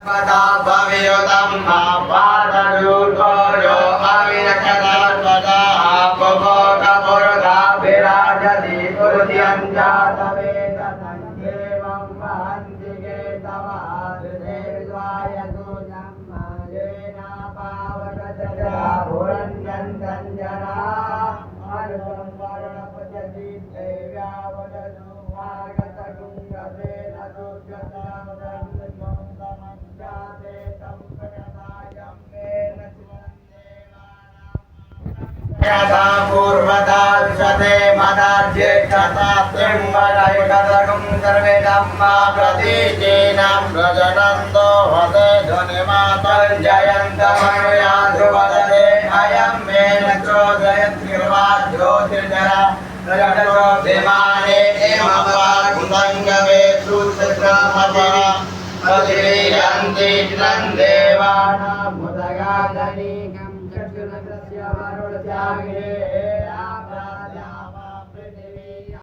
भवियुतं पादरूपयो अविरक्षता विराजति उद्यं जातवेदनं एवं वहन्ति केतवादुर्देवाय दूनं पावकजरा भुरञ्जन्तं जना अनुपं वर्णपजति देव्यावदनु आगतगुङ्गसेन दुर्गतावदं समज्जाते तं प्रणतायं मेन यथा पूर्वदा विशते मदाज्येक्षता त्रिम्बरैकदगुं सर्वे धम्मा प्रतीचीनां प्रजनन्तो वदे ध्वनिमातर्जयन्तमनुया ध्रुवदते अयं मेन चोदयत्कृवा ज्योतिर्जरा प्रजटोऽभिमाने एमवाकुसङ्गमे सुचित्रमतिः प्रतिवीरन्ति देवानां मुदगादनीकं चक्षुनस्य वरुणस्याग्रे